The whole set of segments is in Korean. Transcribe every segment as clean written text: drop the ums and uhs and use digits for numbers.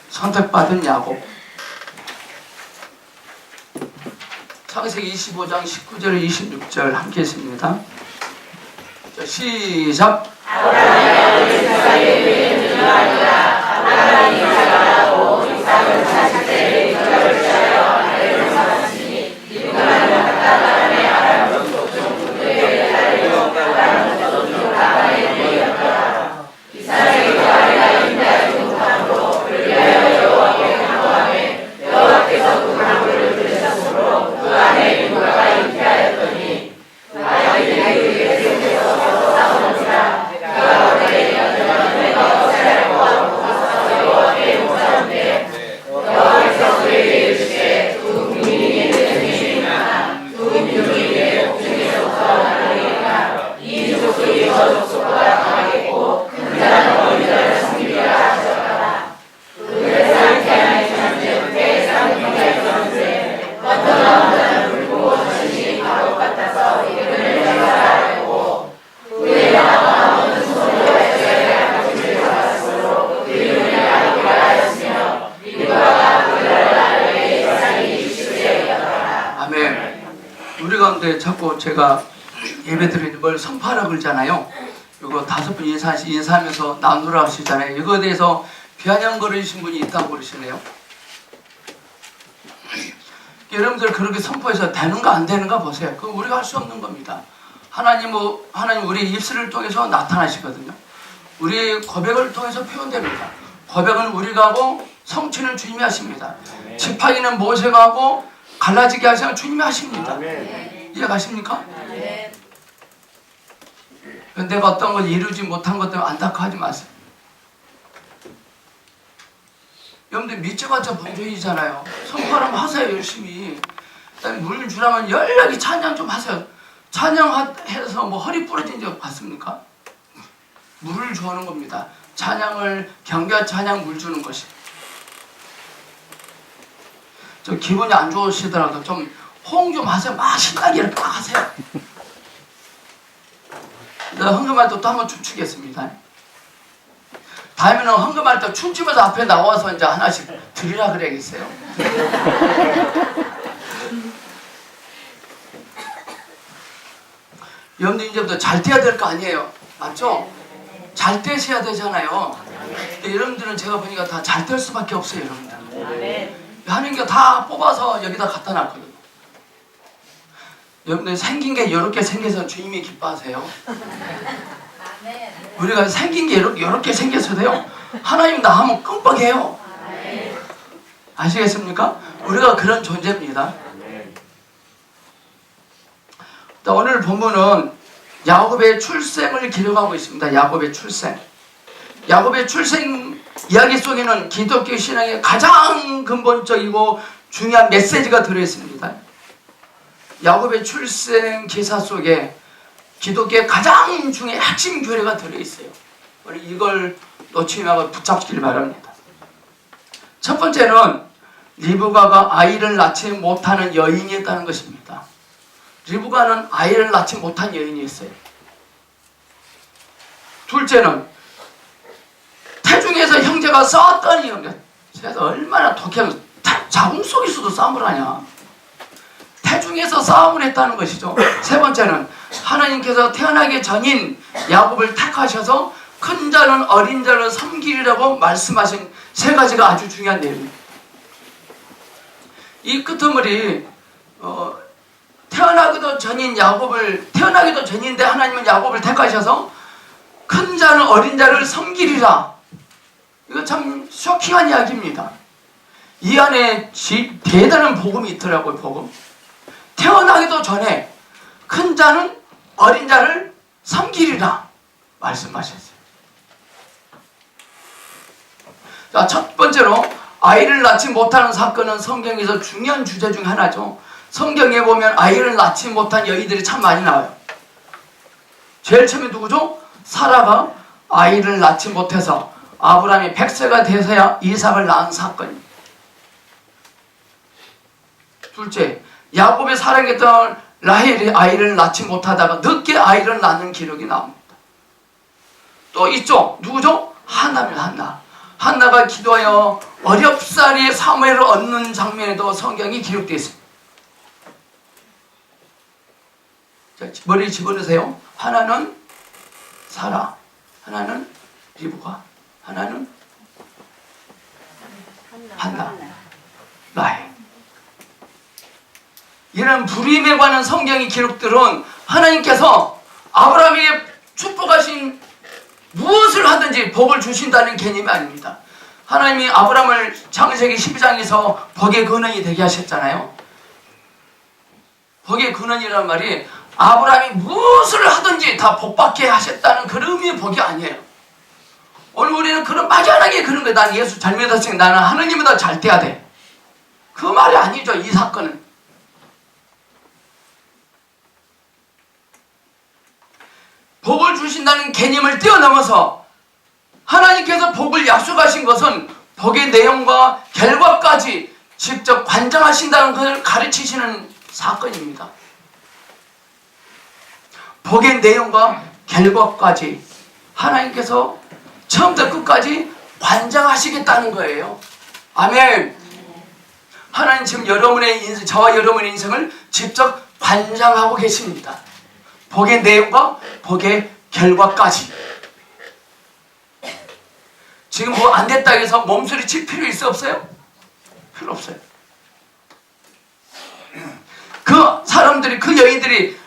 선택받은 야곱. 창세기 25장 19절 26절 함께 했습니다. 자, 시작. 우리 가운데 자꾸 제가 예배 드리는 걸 선포하라 그러잖아요. 이거 5분 인사하면서 나누라 하시잖아요. 이거에 대해서 비아냥거리신 분이 있다고 그러시네요. 여러분들 그렇게 선포해서 되는가 안 되는가 보세요. 그거 우리가 할 수 없는 겁니다. 하나님 우리 입술을 통해서 나타나시거든요. 우리 고백을 통해서 표현됩니다. 고백은 우리가 하고 성취는 주님이 하십니다. 지팡이는 모세가 하고 갈라지게 하시는 주님이 하십니다. 이해가십니까? 내가 어떤 걸 이루지 못한 것 때문에 안타까워하지 마세요. 여러분들 믿져봤자 본전이잖아요. 선포하면 하세요. 열심히. 그다음에 물 주라면 연락이 찬양 좀 하세요. 찬양해서 뭐 허리 부러진 적 봤습니까? 물을 주는 겁니다. 찬양을 경배와 찬양 물 주는 것이. 좀 기분이 안 좋으시더라도 좀 호응 좀 하세요. 막 신나게 이렇게 막 하세요. 내가 헌금할 때 또 한번 춤추겠습니다. 다음에는 헌금할 때 춤추면서 앞에 나와서 이제 하나씩 드리라 그래야겠어요. 여러분들 이제부터 잘 떼야 될 거 아니에요. 맞죠? 잘 떼셔야 되잖아요. 근데 여러분들은 제가 보니까 다 잘 뗄 수밖에 없어요. 여러분들. 하는 게 다 뽑아서 여기다 갖다 놨거든요. 여러분들 생긴 게 이렇게 생겨서 주님이 기뻐하세요. 우리가 생긴 게 이렇게 생겼어도요. 하나님 나 하면 끔뻑해요. 아시겠습니까? 우리가 그런 존재입니다. 오늘 본문은 야곱의 출생을 기록하고 있습니다. 야곱의 출생. 야곱의 출생 이야기 속에는 기독교 신앙의 가장 근본적이고 중요한 메시지가 들어있습니다. 야곱의 출생 기사 속에 기독교의 가장 중요한 핵심 교리가 들어있어요. 우리 이걸 놓치지 말고 붙잡기를 바랍니다. 첫 번째는 리브가가 아이를 낳지 못하는 여인이었다는 것입니다. 리브가는 아이를 낳지 못한 여인이었어요. 둘째는 태중에서 형제가 싸웠더니 그래서 얼마나 독해요. 자궁 속에서도 싸움을 하냐. 태중에서 싸움을 했다는 것이죠. 세 번째는 하나님께서 태어나기 전인 야곱을 택하셔서 큰 자는 어린 자를 섬기리라고 말씀하신 세 가지가 아주 중요한 내용입니다. 이 끄트머리 태어나기도 전인데 하나님은 야곱을 택하셔서 큰 자는 어린 자를 섬기리라. 이거 참 쇼킹한 이야기입니다. 이 안에 대단한 복음이 있더라고요. 복음. 태어나기도 전에 큰 자는 어린 자를 섬기리라 말씀하셨어요. 자, 첫 번째로 아이를 낳지 못하는 사건은 성경에서 중요한 주제 중 하나죠. 성경에 보면 아이를 낳지 못한 여인들이 참 많이 나와요. 제일 처음에 누구죠? 사라가 아이를 낳지 못해서 아브라함이 100세가 돼서야 이삭을 낳은 사건입니다. 둘째, 야곱의 사랑했던 라헬이 아이를 낳지 못하다가 늦게 아이를 낳는 기록이 나옵니다. 또 있죠. 누구죠? 하나입니다. 하나. 한나가 기도하여 어렵사리의 사무엘을 얻는 장면에도 성경이 기록되어 있습니다. 자, 머리 집어넣으세요. 하나는 사라, 하나는 리브가, 하나는 한나, 라헬. 이런 불임에 관한 성경의 기록들은 하나님께서 아브라함에게 축복하신 무엇을 하든지 복을 주신다는 개념이 아닙니다. 하나님이 아브라함을 창세기 12장에서 복의 근원이 되게 하셨잖아요. 복의 근원이라는 말이 아브라함이 무엇을 하든지 다 복받게 하셨다는 그런 의미의 복이 아니에요. 오늘 우리는 그런 막연하게 그런 거예요. 난 예수 잘 믿었으니까 나는 하느님보다 잘 돼야 돼. 그 말이 아니죠. 이 사건은. 복을 주신다는 개념을 뛰어넘어서 하나님께서 복을 약속하신 것은 복의 내용과 결과까지 직접 관장하신다는 것을 가르치시는 사건입니다. 복의 내용과 결과까지 하나님께서 처음부터 끝까지 관장하시겠다는 거예요. 아멘. 하나님 지금 여러분의 인생, 저와 여러분의 인생을 직접 관장하고 계십니다. 복의 내용과 복의 결과까지. 지금 뭐 안 됐다 해서 몸소리 칠 필요 있어 없어요? 필요 없어요. 그 사람들이, 그 여인들이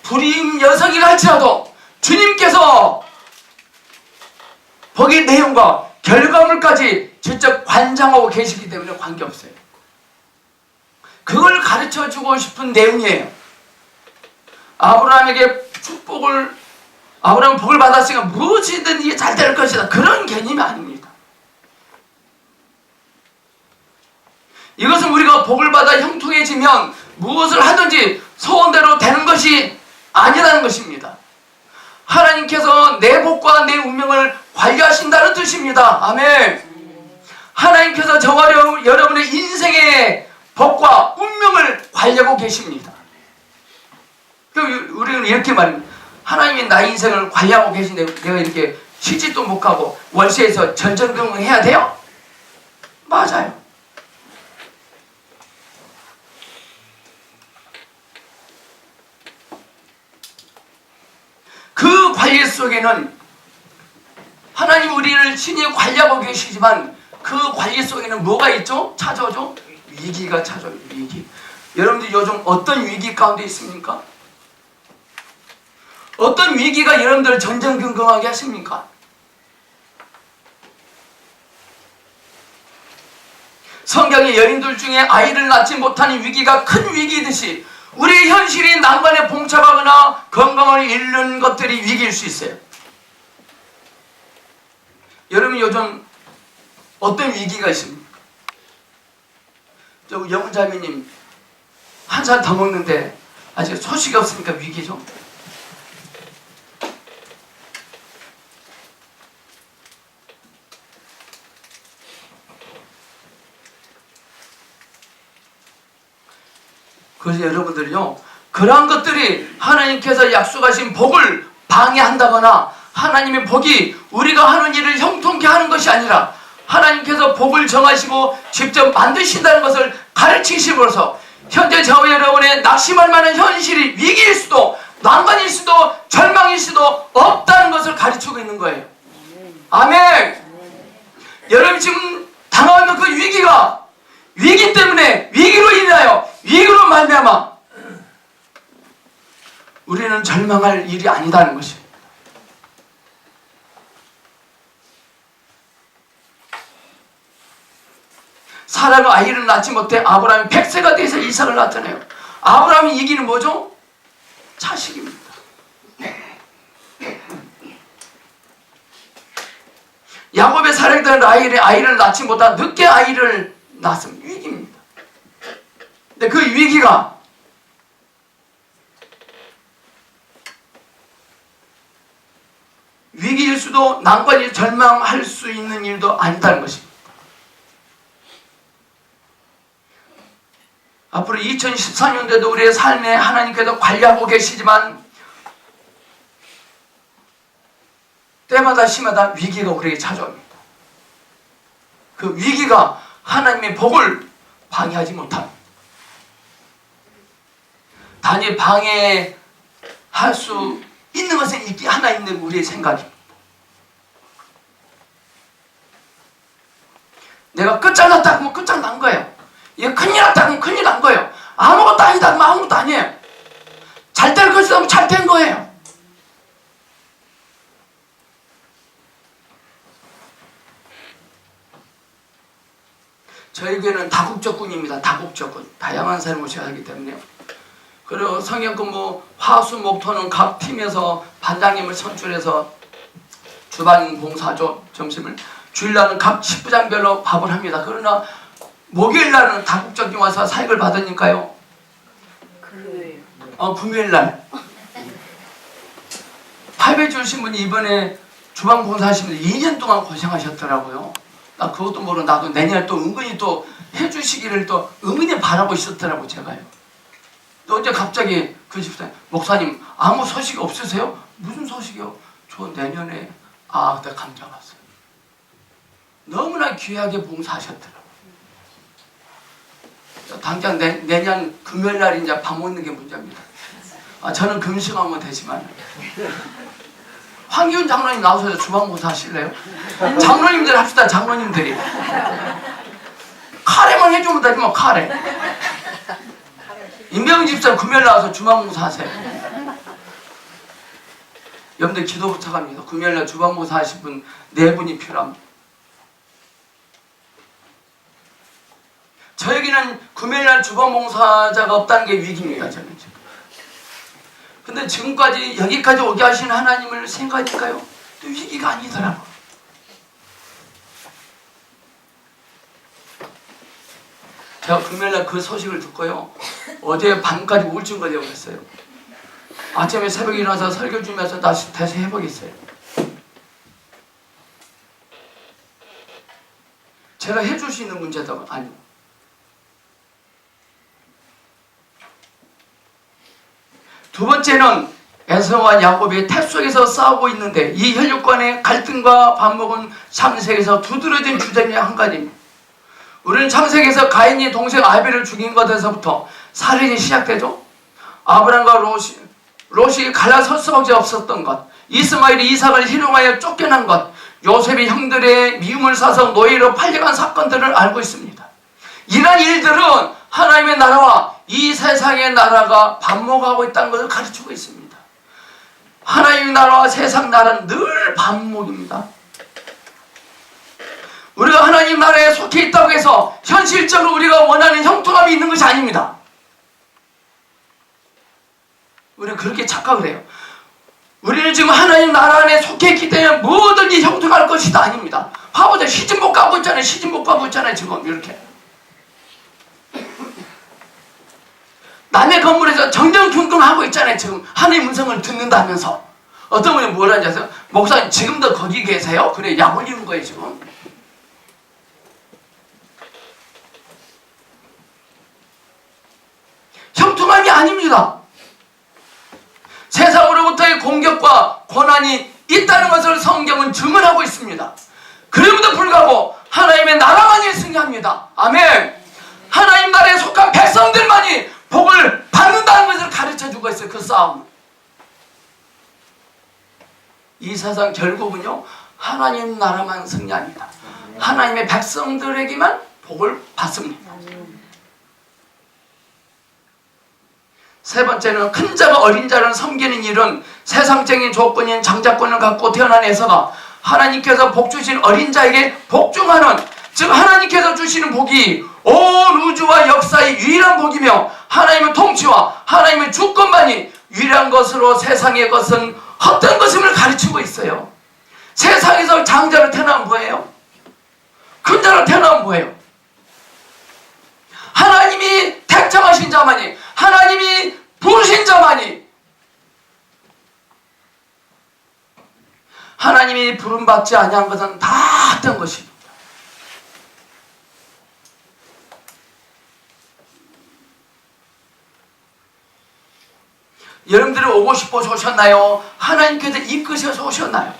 불임 여성이라 할지라도 주님께서 복의 내용과 결과물까지 직접 관장하고 계시기 때문에 관계없어요. 그걸 가르쳐주고 싶은 내용이에요. 아브라함에게 아브라함은 복을 받았으니까 무엇이든지 잘 될 것이다. 그런 개념이 아닙니다. 이것은 우리가 복을 받아 형통해지면 무엇을 하든지 소원대로 되는 것이 아니라는 것입니다. 하나님께서 내 복과 내 운명을 관리하신다는 뜻입니다. 아멘. 하나님께서 저와 여러분의 인생의 복과 운명을 관리하고 계십니다. 우리는 이렇게 말합니다. 하나님이 나의 인생을 관리하고 계신데 내가 이렇게 시집도 못 가고 월세에서 전전긍긍해야 돼요? 맞아요. 그 관리 속에는 하나님 우리를 친히 관리하고 계시지만 그 관리 속에는 뭐가 있죠? 찾아오죠? 위기가 찾아와요. 위기. 여러분들 요즘 어떤 위기 가운데 있습니까? 어떤 위기가 여러분들을 전전긍긍하게 하십니까? 성경의 여인들 중에 아이를 낳지 못하는 위기가 큰 위기이듯이 우리의 현실이 난관에 봉착하거나 건강을 잃는 것들이 위기일 수 있어요. 여러분 요즘 어떤 위기가 있습니까? 저 영자매님 한 살 더 먹는데 아직 소식이 없으니까 위기죠. 그래서 여러분들요, 그러한 것들이 하나님께서 약속하신 복을 방해한다거나 하나님의 복이 우리가 하는 일을 형통케 하는 것이 아니라 하나님께서 복을 정하시고 직접 만드신다는 것을 가르치심으로써 현재 저와 여러분의 낙심할 만한 현실이 위기일 수도 난관일 수도 절망일 수도 없다는 것을 가르치고 있는 거예요. 아멘. 여러분 지금 당하는 그 위기가 위기 때문에 위기로 인하여 위기로 말미암아 우리는 절망할 일이 아니다는 것입니다. 사라가 아이를 낳지 못해 아브라함이 100세가 돼서 이삭을 낳잖아요. 아브라함이 이기는 뭐죠? 자식입니다. 야곱의 사랑되는 아이를 낳지 못한 늦게 아이를 낳았습니다. 위기입니다. 근데 그 위기가 위기일 수도 난관이 절망할 수 있는 일도 아니다는 것입니다. 앞으로 2014년도에도 우리의 삶에 하나님께서 관리하고 계시지만 때마다 시마다 위기가 우리에게 찾아옵니다. 그 위기가 하나님의 복을 방해하지 못합니다. 단지 방해할 수 있는 것은 있기 하나 있는 우리의 생각입니다. 내가 끝장났다 하면 끝장난 거예요. 이거 큰일 났다 하면 큰일 난 거예요. 아무것도 아니다 하면 아무것도 아니에요. 잘 될 것이다 하면 잘 된 거예요. 저희 교회는 다국적군입니다. 다국적군. 다양한 사람을 모셔야 하기 때문에요. 그리고 성경권 뭐 화수 목토는 각 팀에서 반장님을 선출해서 주방 봉사조 점심을 주일날은 각 식부장별로 밥을 합니다. 그러나 목요일날은 다국적이 와서 사역을 받으니까요. 금요일날 8배 주신 분이 이번에 주방 봉사하시면서 2년 동안 고생하셨더라고요. 나 그것도 모르고 나도 내년에 또 은근히 또 해주시기를 또 은근히 바라고 있었더라고 제가요. 또 어제 갑자기 그 집사님 목사님 아무 소식 없으세요? 무슨 소식이요? 저 내년에 그때 감자 왔어요. 너무나 귀하게 봉사하셨더라고요. 당장 내년 금요일날 이제 밥 먹는 게 문제입니다. 저는 금식하면 되지만 황기훈 장로님 나오셔서 주방봉사 하실래요? 장로님들 합시다. 장로님들이 카레만 해주면 되지 뭐 카레. 임병희 집사 금요일 나와서 주방봉사 하세요. 여러분들 기도 부탁합니다. 금요일날 주방봉사 하실 분 4분이 필요합니다. 저에게는 금요일날 주방봉사자가 없다는 게 위기입니다. 저는 지금. 근데 지금까지 여기까지 오게 하신 하나님을 생각하니까요 또 위기가 아니더라고요. 제가 금요일날 그 소식을 듣고요 어제 밤까지 우울증 걸려버렸어요. 아침에 새벽에 일어나서 설교 주면서 다시 회복했어요. 제가 해줄 수 있는 문제도 아니고. 두 번째는 에서와 야곱이 태 속에서 싸우고 있는데 이 혈육 간의 갈등과 반목은 창세기에서 두드러진 주제 중에 한 가지입니다. 우리는 창세기에서 가인이 동생 아벨을 죽인 것에서부터 살인이 시작되죠. 아브람과 롯이 갈라설 수밖에 없었던 것, 이스마엘이 이삭을 희롱하여 쫓겨난 것, 요셉이 형들의 미움을 사서 노예로 팔려간 사건들을 알고 있습니다. 이러한 일들은 하나님의 나라와 이 세상의 나라가 반목하고 있다는 것을 가르치고 있습니다. 하나님의 나라와 세상 나라는 늘 반목입니다. 우리가 하나님 나라에 속해 있다고 해서 현실적으로 우리가 원하는 형통함이 있는 것이 아닙니다. 우리는 그렇게 착각을 해요. 우리는 지금 하나님 나라 안에 속해 있기 때문에 뭐든지 형통할 것이다 아닙니다. 바보들 시집 못 가고 있잖아요. 시집 못 가고 있잖아요. 지금 이렇게. 남의 건물에서 정정긍긍하고 있잖아요. 지금 하나님의 음성을 듣는다면서. 어떤 분이 뭘 하는지 아세요? 목사님 지금도 거기 계세요? 그래 약 올리는 거예요 지금. 형통함이 아닙니다. 세상으로부터의 공격과 고난이 있다는 것을 성경은 증언하고 있습니다. 그럼에도 불구하고 하나님의 나라만이 승리합니다. 아멘. 하나님 나라에 속한 백성들만이 복을 받는다는 것을 가르쳐주고 있어요. 그 싸움. 이 세상 결국은요 하나님 나라만 승리합니다. 하나님의 백성들에게만 복을 받습니다. 세 번째는 큰 자가 어린 자를 섬기는 일은 세상적인 조건인 장자권을 갖고 태어난 에서가 하나님께서 복 주신 어린 자에게 복종하는, 즉 하나님께서 주시는 복이 온 우주와 역사의 유일한 복이며 하나님의 통치와 하나님의 주권만이 유일한 것으로 세상의 것은 헛된 것임을 가르치고 있어요. 세상에서 장자로 태어나면 뭐예요? 큰 자로 태어나면 뭐예요? 하나님이 택정하신 자만이, 하나님이 부르신 자만이, 하나님이 부름받지 아니한 것은 다 헛된 것입니다. 여러분들이 오고 싶어서 오셨나요? 하나님께서 이끄셔서 오셨나요?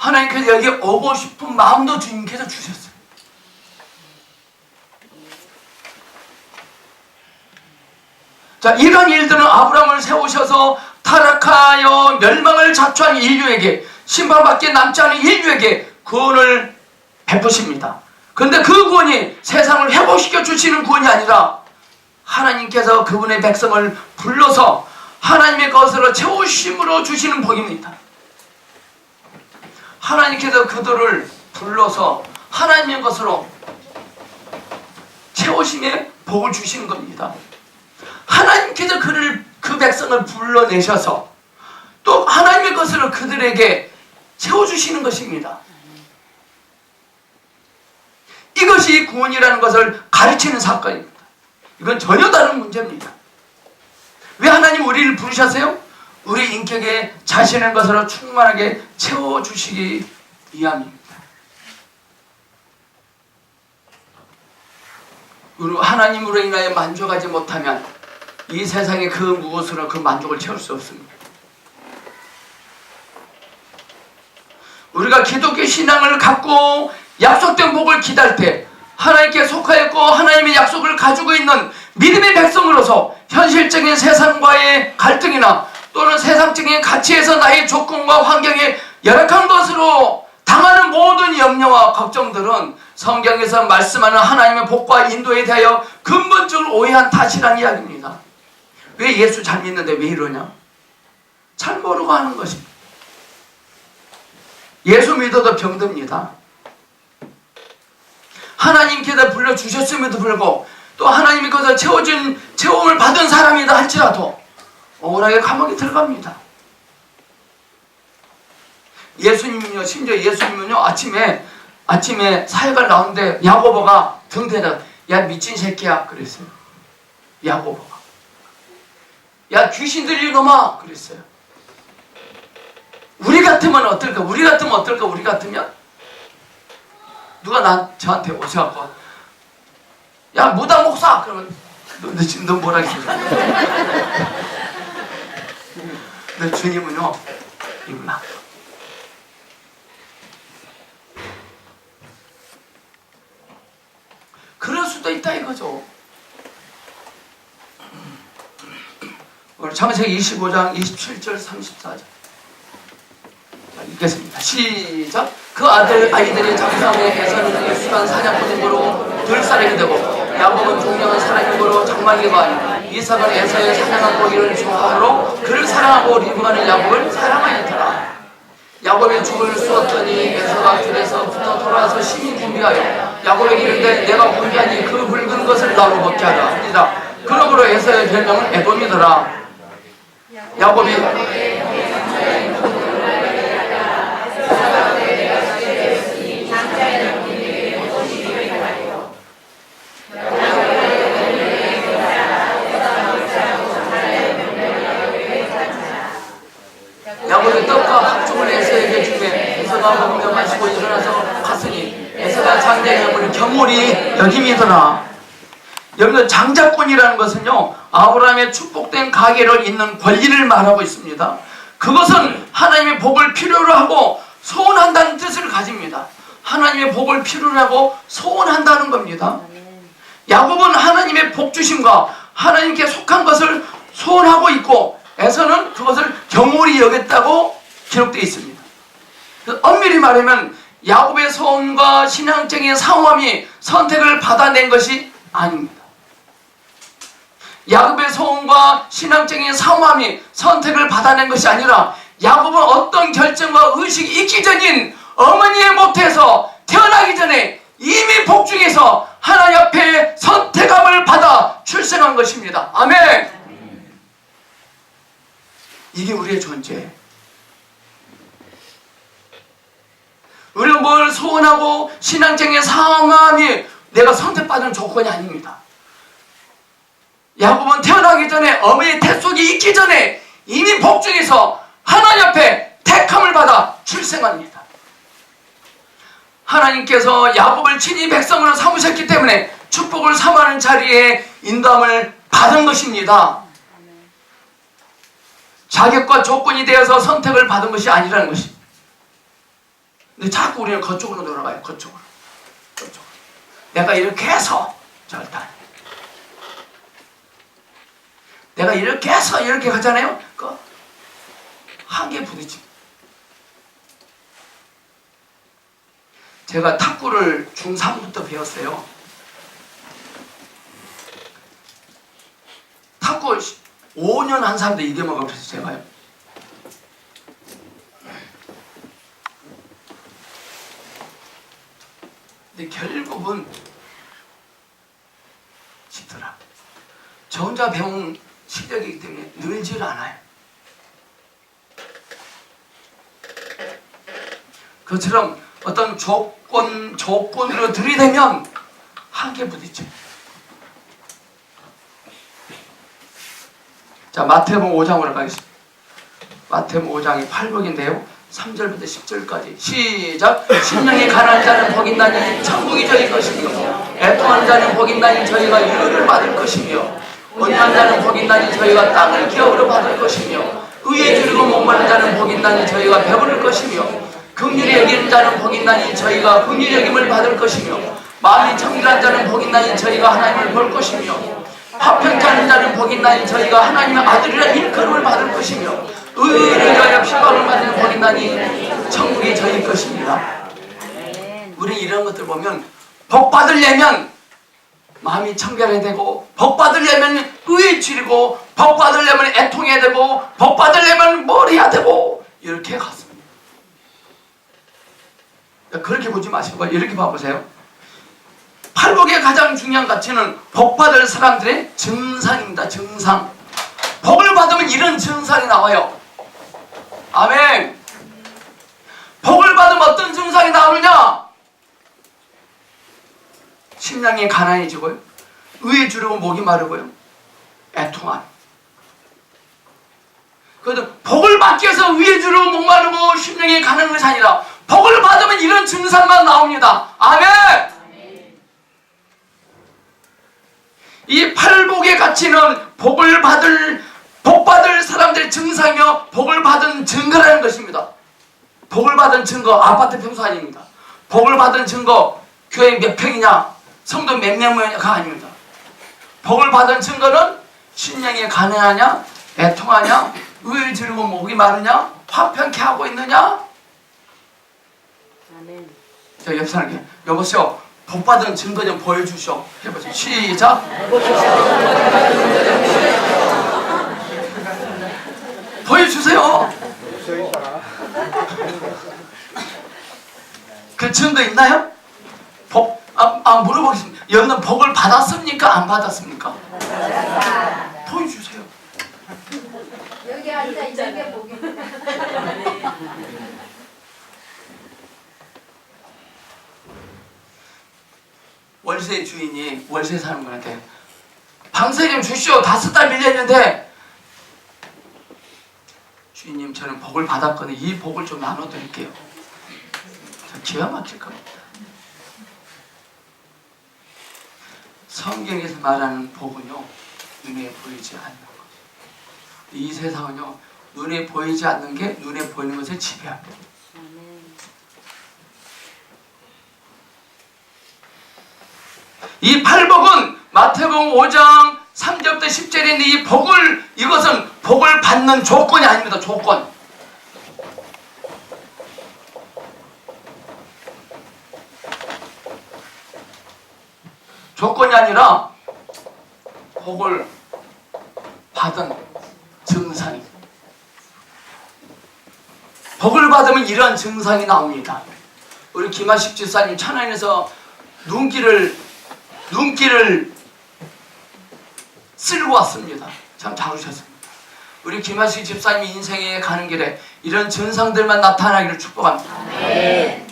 하나님께서 여기 오고 싶은 마음도 주님께서 주셨어요. 자, 이런 일들은 아브라함을 세우셔서 타락하여 멸망을 자초한 인류에게, 심판밖에 남지 않은 인류에게 구원을 베푸십니다. 그런데 그 구원이 세상을 회복시켜 주시는 구원이 아니라 하나님께서 그분의 백성을 불러서 하나님의 것으로 채우심으로 주시는 복입니다. 하나님께서 그들을 불러서 하나님의 것으로 채우심의 복을 주시는 겁니다. 하나님께서 그 백성을 불러내셔서 또 하나님의 것으로 그들에게 채워주시는 것입니다. 이것이 구원이라는 것을 가르치는 사건입니다. 이건 전혀 다른 문제입니다. 왜 하나님 우리를 부르셨어요? 우리 인격에 자신의 것으로 충만하게 채워주시기 위함입니다. 우리 하나님으로 인하여 만족하지 못하면 이 세상에 그 무엇으로 그 만족을 채울 수 없습니다. 우리가 기독교 신앙을 갖고 약속된 복을 기다릴 때 하나님께 속하였고 하나님의 약속을 가지고 있는 믿음의 백성으로서 현실적인 세상과의 갈등이나 또는 세상적인 가치에서 나의 조건과 환경에 열악한 것으로 당하는 모든 염려와 걱정들은 성경에서 말씀하는 하나님의 복과 인도에 대하여 근본적으로 오해한 탓이라는 이야기입니다. 왜 예수 잘 믿는데 왜 이러냐? 잘 모르고 하는 것입니다. 예수 믿어도 병듭니다. 하나님께서 불러주셨음에도 불구하고 또 하나님이 거기서 채워준 채움을 받은 사람이다 할지라도 억울하게 감옥에 들어갑니다. 예수님은요, 심지어 예수님은요, 아침에 사역을 나오는데 야고보가 등대다, 야 미친 새끼야 그랬어요. 야고보가, 야 귀신 들린 놈아 그랬어요. 우리 같으면 어떨까? 우리 같으면 누가 저한테 오셔갖고 야 무당 목사 그러면 너 뭐라 했어? 근데 주님은요, 이구나. 그럴 수도 있다 이거죠. 오늘 창세기 25장 27절 34절 읽겠습니다. 시작. 그 아이들이 장사함에 에서는 익숙한 사냥꾼으로 들사람이 되고 야곱은 종량한 사람이므로 장막이가 아니라 이삭은 에서의 사냥한 고기를 좋아하므로 그를 사랑하고 리브가는 야곱을 사랑하였더라. 야곱이 죽을 쏘았더니 에서가 들에서부터 돌아와서 심히 분비하여 야곱에게 이르되 내가 분비하니 그 붉은 것을 나로 먹게 하라 하니라. 그러므로 에서의 별명은 에돔이더라. 야곱이 야곱이 떡과 밥죽을 에서에게 주매 에서가 먹으며 마시고 일어나서 갔으니 에서가 장자의 명을 경홀히 여김이더라. 여기서 장자권이라는 것은요, 아브라함의 축복된 가계를 잇는 권리를 말하고 있습니다. 그것은 하나님의 복을 필요로 하고 소원한다는 뜻을 가집니다. 하나님의 복을 필요로 하고 소원한다는 겁니다. 야곱은 하나님의 복 주심과 하나님께 속한 것을 소원하고 있고 에서는 그것을 경홀히 여겼다고 기록되어 있습니다. 엄밀히 말하면 야곱의 소원과 신앙적인 사모함이 선택을 받아낸 것이 아닙니다. 야곱의 소원과 신앙적인 사모함이 선택을 받아낸 것이 아니라 야곱은 어떤 결정과 의식이 있기 전인 어머니의 모태에서 태어나기 전에 이미 복중에서 하나님 앞에 선택함을 받아 출생한 것입니다. 아멘. 이게 우리의 존재. 우리는 뭘 소원하고 신앙적인 사모함이 내가 선택받은 조건이 아닙니다. 야곱은 태어나기 전에 어머니의 태 속에 있기 전에 이미 복중에서 하나님 앞에 택함을 받아 출생합니다. 하나님께서 야곱을 친히 백성으로 삼으셨기 때문에 축복을 삼하는 자리에 인도함을 받은 것입니다. 자격과 조건이 되어서 선택을 받은 것이 아니라는 것입니다. 근데 자꾸 우리는 그쪽으로 돌아가요. 그쪽으로. 내가 이렇게 해서 절대 안 해. 내가 이렇게 해서 이렇게 하잖아요. 그 한계에 부딪히. 제가 탁구를 중3부터 배웠어요. 탁구 5년 한 사람도 이겨먹어. 그래서 제가요. 근데 결국은 쉽더라. 저 혼자 배운 실력이기 때문에 늘질 않아요. 그처럼 어떤 조건으로 들이대면 한계 부딪혀. 자, 마태복음 5장으로 가겠습니다. 마태복음 5장이 8복인데요. 3절부터 10절까지 시작. 심령이 가난한 자는 복이 있나니 천국이 저희 것이며, 애통하는 자는 복이 있나니 저희가 유를 받을 것이며, 온유한 자는 복이 있나니 저희가 땅을 기업으로 받을 것이며, 의에 줄이고 목마른 자는 복이 있나니 저희가 배부를 것이며, 긍휼히 여기는 자는 복이 있나니 저희가 긍휼히 여김을 받을 것이며, 마음이 청결한 자는 복이 있나니 저희가 하나님을 볼 것이며, 화평케 하는 자는 복이 있나니 저희가 하나님의 아들이라 일컬음을 받을 것이며, 의를 위하여 핍박을 받는 복이 있나니 천국이 저희 것입니다. 우리 이런 것들 보면 복 받으려면 마음이 청결해야 되고, 복 받으려면 의에 줄이고, 복 받으려면 애통해야 되고, 복 받으려면 뭘 해야 되고, 이렇게 갔습니다. 그렇게 보지 마시고 이렇게 봐보세요. 팔복의 가장 중요한 가치는 복 받을 사람들의 증상입니다. 증상. 복을 받으면 이런 증상이 나와요. 아멘. 복을 받으면 어떤 증상이 나오느냐? 심령이 가난해지고요, 의에 주르고 목이 마르고요, 애통함. 그래도 복을 받기 위해서 의에 주르고 목 마르고 심령이 가난한 것이 아니라 복을 받으면 이런 증상만 나옵니다. 아멘. 이 팔복의 가치는 복 받을 사람들의 증상이며 복을 받은 증거라는 것입니다. 복을 받은 증거, 아파트 평수 아닙니다. 복을 받은 증거, 교회 몇 평이냐, 성도 몇 명이냐가 아닙니다. 복을 받은 증거는 심령이 가난하냐, 애통하냐, 의에 주르고 목이 마르냐, 화평케 하고 있느냐. 아멘. 자, 옆 사람에게 여보세요, 복 받은 증거 좀 보여주시오. 해보세요. 시작. 보여주세요. 그 증거 있나요? 물어보겠습니다. 여러분 복을 받았습니까? 안 받았습니까? 보여주세요. 여기 앉아 있는 게 복이. 월세 주인이 월세 사는 분한테 방세 좀 주시오. 5달 밀렸는데, 주인님 저는 복을 받았거든요. 이 복을 좀 나눠드릴게요. 저 기가 막힐 겁니다. 성경에서 말하는 복은요, 눈에 보이지 않는 것. 이 세상은요, 눈에 보이지 않는 게 눈에 보이는 것에 지배합니다. 이 팔복은 마태복음 5장 3절부터 10절에 있는 이 복을, 이것은 복을 받는 조건이 아닙니다. 조건. 조건이 아니라 복을 받은 증상이. 복을 받으면 이러한 증상이 나옵니다. 우리 김하식 집사님 천안에서 눈길을 쓸고 왔습니다. 참 잘하셨습니다. 우리 김하식 집사님 인생에 가는 길에 이런 증상들만 나타나기를 축복합니다. 네.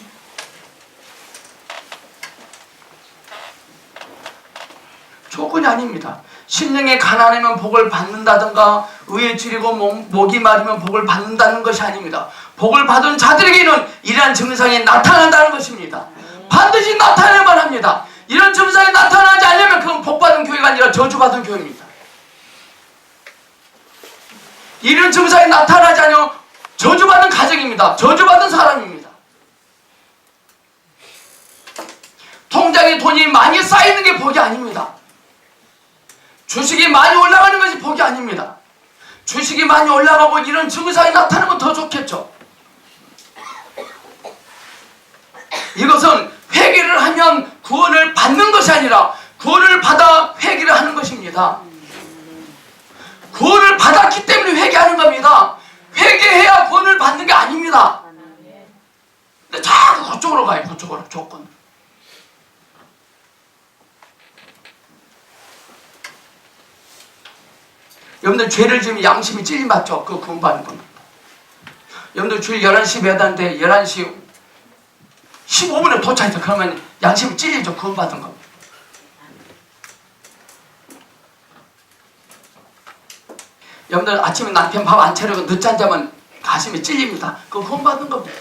조건이 아닙니다. 심령에 가난하면 복을 받는다든가, 의에 줄이고 목이 마르면 복을 받는다는 것이 아닙니다. 복을 받은 자들에게는 이러한 증상이 나타난다는 것입니다. 반드시 나타나야만 합니다. 이런 증상이 나타나지 않으면 그건 복받은 교회가 아니라 저주받은 교회입니다. 이런 증상이 나타나지 않으면 저주받은 가정입니다. 저주받은 사람입니다. 통장에 돈이 많이 쌓이는 게 복이 아닙니다. 주식이 많이 올라가는 것이 복이 아닙니다. 주식이 많이 올라가고 이런 증상이 나타나면 더 좋겠죠. 이것은 회개를 하면 구원을 받는 것이 아니라 구원을 받아 회개를 하는 것입니다. 구원을 받았기 때문에 회개하는 겁니다. 회개해야 구원을 받는 게 아닙니다. 근데 자꾸 그쪽으로 가요. 그쪽으로 조건. 여러분들 죄를 지으면 양심이 찔림 받죠. 그 구원받는 겁니다. 여러분들 주일 11시 매단데 11시 15분에 도착해서 그러면 양심이 찔리죠. 구원받은 겁니다. 여러분들 아침에 남편 밥 안 차리고 늦잠 자면 가슴이 찔립니다. 그거 구원받은 겁니다.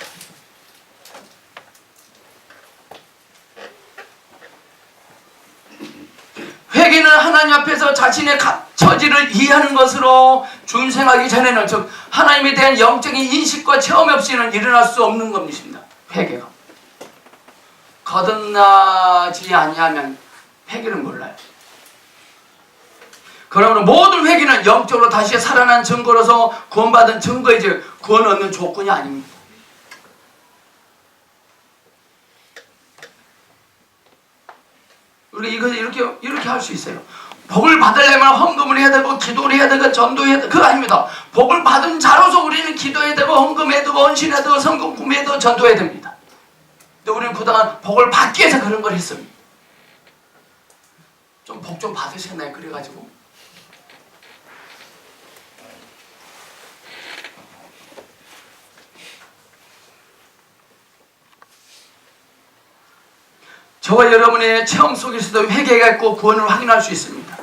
회개는 하나님 앞에서 자신의 처지를 이해하는 것으로 중생하기 전에는, 즉 하나님에 대한 영적인 인식과 체험 없이는 일어날 수 없는 것입니다. 회개가 거듭나지 아니하면 회개를 몰라요. 그러므로 모든 회개는 영적으로 다시 살아난 증거로서 구원받은 증거이지 구원 얻는 조건이 아닙니다. 우리가 이것을 이렇게 할 수 있어요. 복을 받으려면 헌금을 해야 되고 기도를 해야 되고 전도해야 되고, 그거 아닙니다. 복을 받은 자로서 우리는 기도해야 되고 헌금해야 되고 헌신해야 되고 성금 구매해야 되고 전도해야 됩니다. 근데 우리는 그동안 복을 받기 위해서 그런 걸 했습니다. 좀 복 좀 받으셨나요? 그래가지고 저와 여러분의 체험 속에서도 회개가 있고 구원을 확인할 수 있습니다.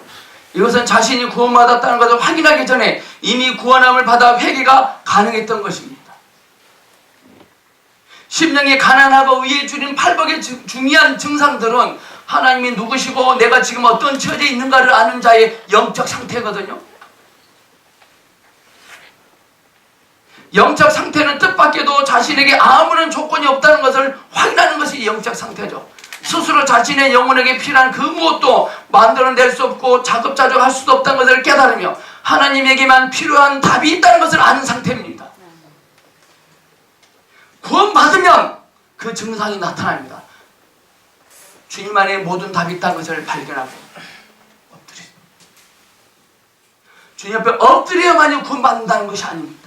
이것은 자신이 구원받았다는 것을 확인하기 전에 이미 구원함을 받아 회개가 가능했던 것입니다. 심령이 가난하고 의에 줄인 팔복의 중요한 증상들은 하나님이 누구시고 내가 지금 어떤 처지에 있는가를 아는 자의 영적 상태거든요. 영적 상태는 뜻밖에도 자신에게 아무런 조건이 없다는 것을 확인하는 것이 영적 상태죠. 스스로 자신의 영혼에게 필요한 그 무엇도 만들어낼 수 없고 자급자족할 수도 없다는 것을 깨달으며 하나님에게만 필요한 답이 있다는 것을 아는 상태입니다. 구원받으면 그 증상이 나타납니다. 주님 안에 모든 답이 있다는 것을 발견하고 엎드리. 주님 앞에 엎드려야만이 구원받는다는 것이 아닙니다.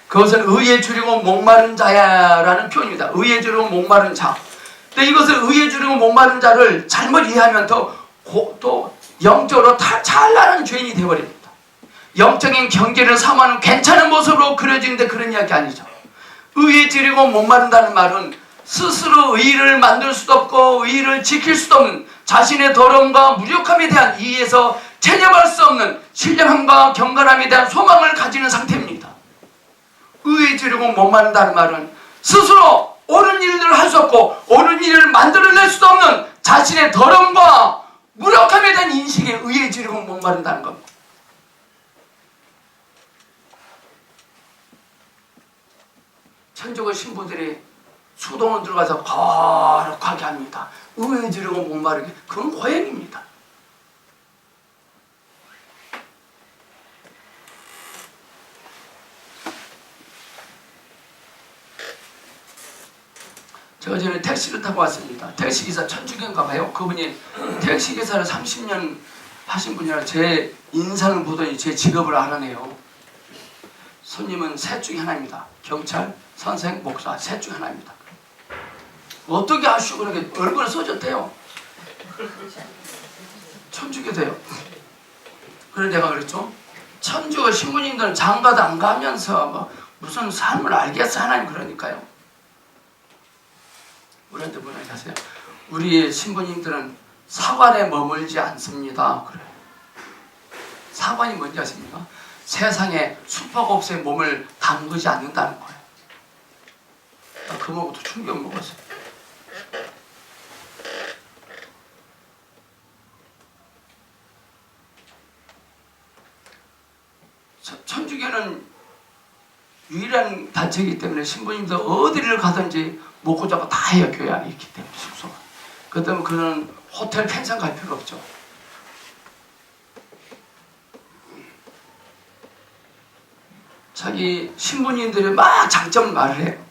그것은 의에 줄이고 목마른 자야라는 표현입니다. 의에 줄이고 목마른 자. 근데 이것을 의에 줄이고 목마른 자를 잘못 이해하면 또 영적으로 찬란한 죄인이 되어버립니다. 영적인 경계를 삼아는 괜찮은 모습으로 그려지는데 그런 이야기 아니죠. 의에 줄이고 목마른다는 말은 스스로 의를 만들 수도 없고 의를 지킬 수도 없는 자신의 더러움과 무력함에 대한 이해에서 체념할 수 없는 신령함과 경건함에 대한 소망을 가지는 상태입니다. 의에 줄이고 목마른다는 말은 스스로 옳은 일들을 할 수 없고 옳은 일을 만들어낼 수도 없는 자신의 더러움과 무력함에 대한 인식에 의에 줄이고 목마른다는 겁니다. 천주교 신부들이 수동을 들어가서 거룩하게 합니다. 의에 줄이고 목마르게. 그건 고행입니다. 제가 전에 택시를 타고 왔습니다. 택시기사 천주교인가 봐요. 그분이 택시기사를 30년 하신 분이라 제 인상을 보더니 제 직업을 알아내요. 손님은 셋 중에 하나입니다. 경찰, 선생, 목사 셋 중에 하나입니다. 어떻게 아시고 그렇게 얼굴에 써졌대요. 천주교돼요. 그래서 내가 그랬죠. 천주교 신부님들은 장가도 안 가면서 뭐 무슨 삶을 알겠어 하나님. 그러니까요. 우리한테 뭐라 하세요? 우리 신부님들은 사관에 머물지 않습니다. 그래요. 사관이 뭔지 아십니까? 세상에 수퍼곱새에 몸을 담그지 않는다는 거예요. 그 먹고도 충격 먹었어요. 천주교는 유일한 단체이기 때문에 신부님도 어디를 가든지 먹고 자고 다 해요. 교회 안에 있기 때문에 숙소가. 그 때문에 그는 호텔 펜션 갈 필요 없죠. 자기 신부님들이 막 장점을 말을 해요.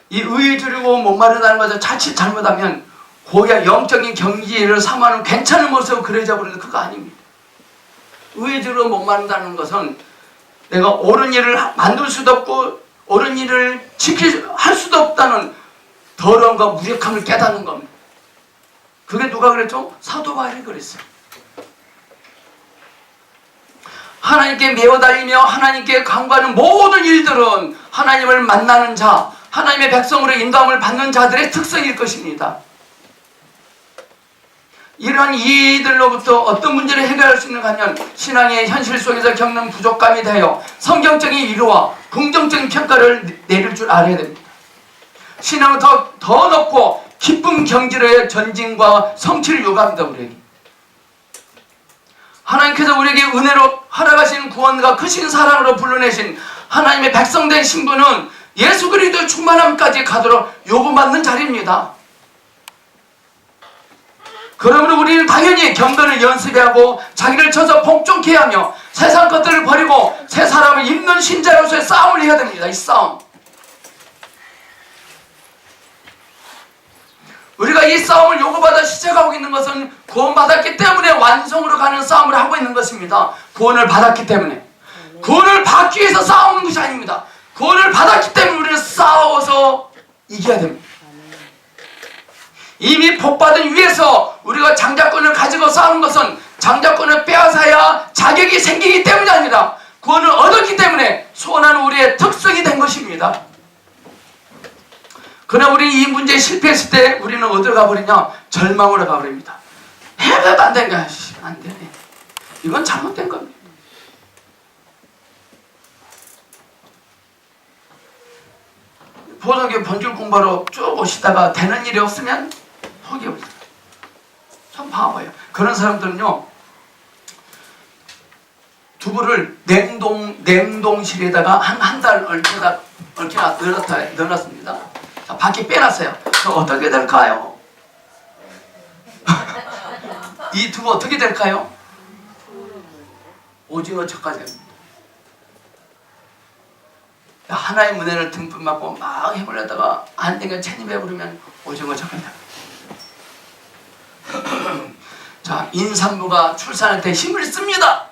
이 의에 주려고 목마르다는 것을 자칫 잘못하면 고야 영적인 경지를 삼아는 괜찮은 모습을 그려져 버리는 그거 아닙니다. 의에 주려고 목마른다는 것은 내가 옳은 일을 만들 수도 없고 옳은 일을 할 수도 없다는 더러움과 무력함을 깨닫는 겁니다. 그게 누가 그랬죠? 사도 바울이 그랬어요. 하나님께 매어달리며 하나님께 간구하는 모든 일들은 하나님을 만나는 자, 하나님의 백성으로 인도함을 받는 자들의 특성일 것입니다. 이러한 이들로부터 어떤 문제를 해결할 수 있는가 하면 신앙의 현실 속에서 겪는 부족감이 되어 성경적인 위로와 긍정적인 평가를 내릴 줄 알아야 됩니다. 신앙은 더 높고 기쁜 경지로의 전진과 성취를 요구합니다. 우리에게 하나님께서 우리에게 은혜로 허락하신 구원과 크신 사랑으로 불러내신 하나님의 백성된 신부는 예수 그리스도의 충만함까지 가도록 요구받는 자리입니다. 그러므로 우리는 당연히 경건을 연습하고 자기를 쳐서 복종케 하며 세상 것들을 버리고 새 사람을 입는 신자로서의 싸움을 해야 됩니다. 이 싸움. 우리가 이 싸움을 요구받아 시작하고 있는 것은 구원받았기 때문에 완성으로 가는 싸움을 하고 있는 것입니다. 구원을 받았기 때문에. 구원을 받기 위해서 싸우는 것이 아닙니다. 구원을 받았기 때문에 우리는 싸워서 이겨야 됩니다. 이미 복받은 위에서 우리가 장자권을 가지고 싸우는 것은 장자권을 빼앗아야 자격이 생기기 때문이 아니라 구원을 얻었기 때문에 소원하는 우리의 특성이 된 것입니다. 그러나 우리 이 문제에 실패했을 때 우리는 어디로 가버리냐? 절망으로 가버립니다. 해도 안 되냐? 안 되네. 이건 잘못된 겁니다. 보석의 번줄 공부하러 쭉 오시다가 되는 일이 없으면 포기해버려요. 참 바보예요. 그런 사람들은요, 두부를 냉동실에다가 한 달 얽혀다 넣어놨습니다. 자, 밖에 빼놨어요. 어떻게 될까요? 이 두부 어떻게 될까요? 오징어 젓까지 됩니다. 하나의 은혜를 듬뿍 맞고 막 해보려다가 안 되면 체념해버리면 오징어 젓까지 됩니다. 자, 임산부가 출산할 때 힘을 씁니다.